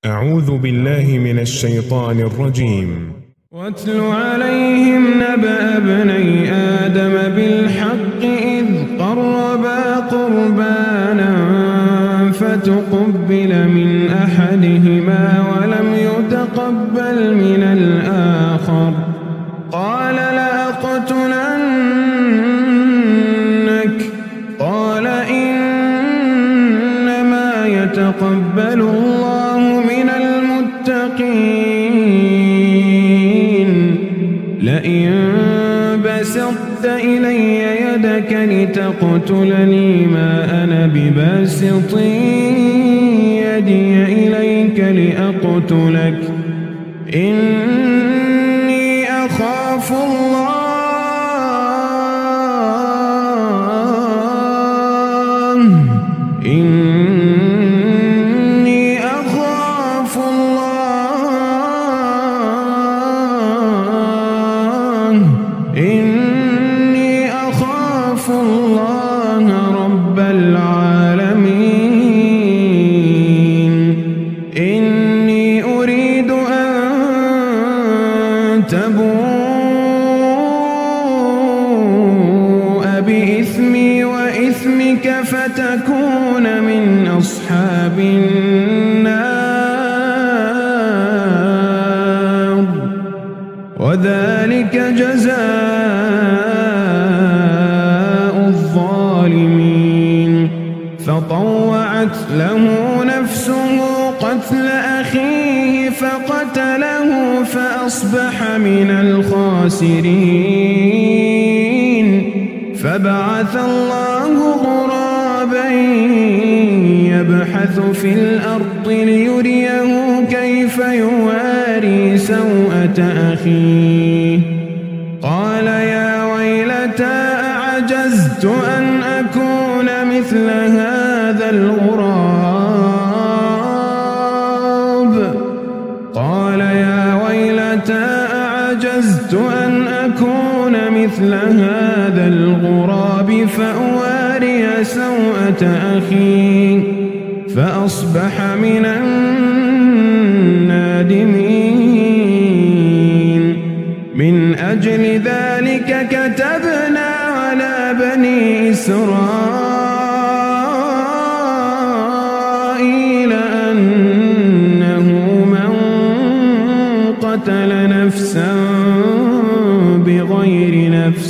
أعوذ بالله من الشيطان الرجيم. واتل عليهم نبأ ابني آدم بالحق إذ قربا قربانا فتقبل من أحدهما ولم يتقبل من الآخر قال لأقتلنك قال إنما يتقبل الله من المتقين لئن بسطت إلي يدك لتقتلني ما أنا بباسط يدي إليك لأقتلك إني أخاف الله إني أخاف الله رب العالمين إني أريد أن تبوء بإثمي وإثمك فتكون من أصحاب النار وذلك جزاء الظالمين فطوعت له نفسه قتل أخيه فقتله فأصبح من الخاسرين فبعث الله غرابا يبحث في الأرض ليريه كيف يواري سوءة أخيه قال يا ويلتى أعجزت أن أكون مثل هذا الغراب قال يا ويلتى أعجزت أن أكون مثل هذا الغراب فأواري سوءة أخي فأصبح من النادمين من أجل ذلك كتبنا على بني إسرائيل أنه من قتل نفسا بغير نفس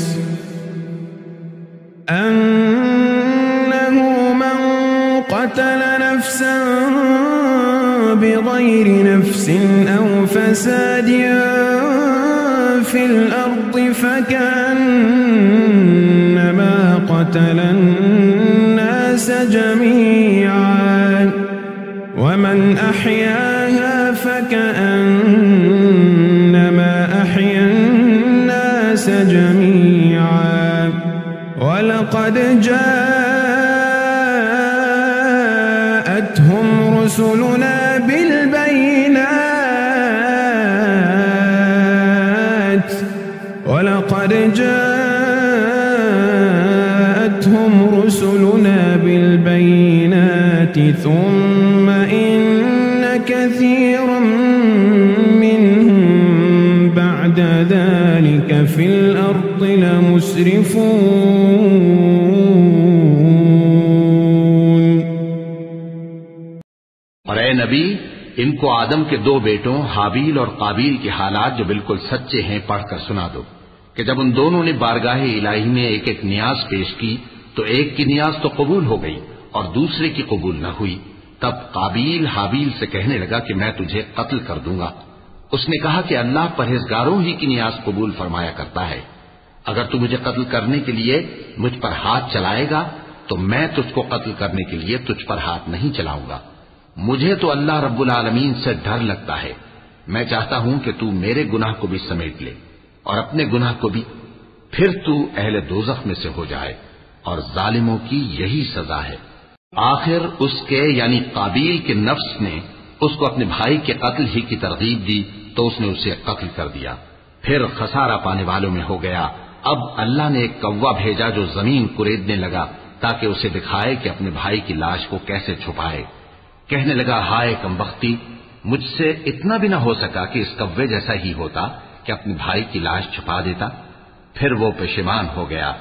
أو فساد في الأرض فكأنما قتل الناس جميعا ومن أحياها فكأنما أحيا الناس جميعا ولقد جاءتهم رسلنا بالبينات ثم إن كثيرا منهم بعد ذلك في الأرض لمسرفون। और ए नबी, इनको आदम के दो बेटों हाबील और काबील के हालात जो बिल्कुल सच्चे हैं पढ़कर सुना दो कि जब उन दोनों ने बारगाह इलाही में एक एक नियाज पेश की तो एक की नियाज तो कबूल हो गई और दूसरे की कबूल न हुई। तब काबील हाबील से कहने लगा कि मैं तुझे कत्ल कर दूंगा। उसने कहा कि अल्लाह परहेजगारों ही की नियाज कबूल फरमाया करता है। अगर तू मुझे कत्ल करने के लिए मुझ पर हाथ चलाएगा तो मैं तुझको कत्ल करने के लिए तुझ पर हाथ नहीं चलाऊंगा। मुझे तो अल्लाह रब्बुल आलमीन से डर लगता है। मैं चाहता हूं कि तू मेरे गुनाह को भी समेट ले और अपने गुनाह को भी, फिर तू अहले दोज़ख में से हो जाए और जालिमों की यही सजा है। आखिर उसके यानी काबील के नफ्स ने उसको अपने भाई के कत्ल ही की तरगीब दी तो उसने उसे कत्ल कर दिया। फिर खसारा पाने वालों में हो गया। अब अल्लाह ने एक कौवा भेजा जो जमीन कुरेदने लगा ताकि उसे दिखाए कि अपने भाई की लाश को कैसे छुपाए। कहने लगा, हाय कमबख्ती, مجھ سے اتنا بھی نہ ہو سکا کہ اس کوے جیسا ہی ہوتا کہ اپنے بھائی کی لاش چھپا دیتا؟ پھر وہ پشیمان ہو گیا۔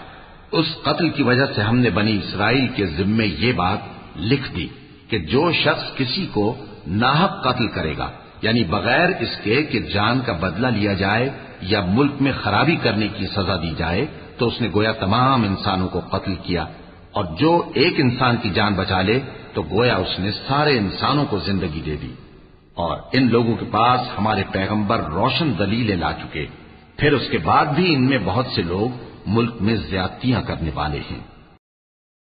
اس قتل کی وجہ سے ہم نے بنی اسرائیل کے ذمے یہ بات لکھ دی کہ جو شخص کسی کو ناحق قتل کرے گا، یعنی بغیر اس کے کہ جان کا بدلہ لیا جائے یا ملک میں خرابی کرنے کی سزا دی جائے، تو اس نے گویا تمام انسانوں کو قتل کیا، اور جو ایک انسان کی جان بچا لے تو گویا اس نے سارے انسانوں کو زندگی دے دی۔ اور ان لوگوں کے پاس ہمارے پیغمبر روشن دلیلیں لا چکے، پھر اس کے بعد بھی ان میں بہت سے لوگ ملک میں زیادتیاں کرنے والے ہیں۔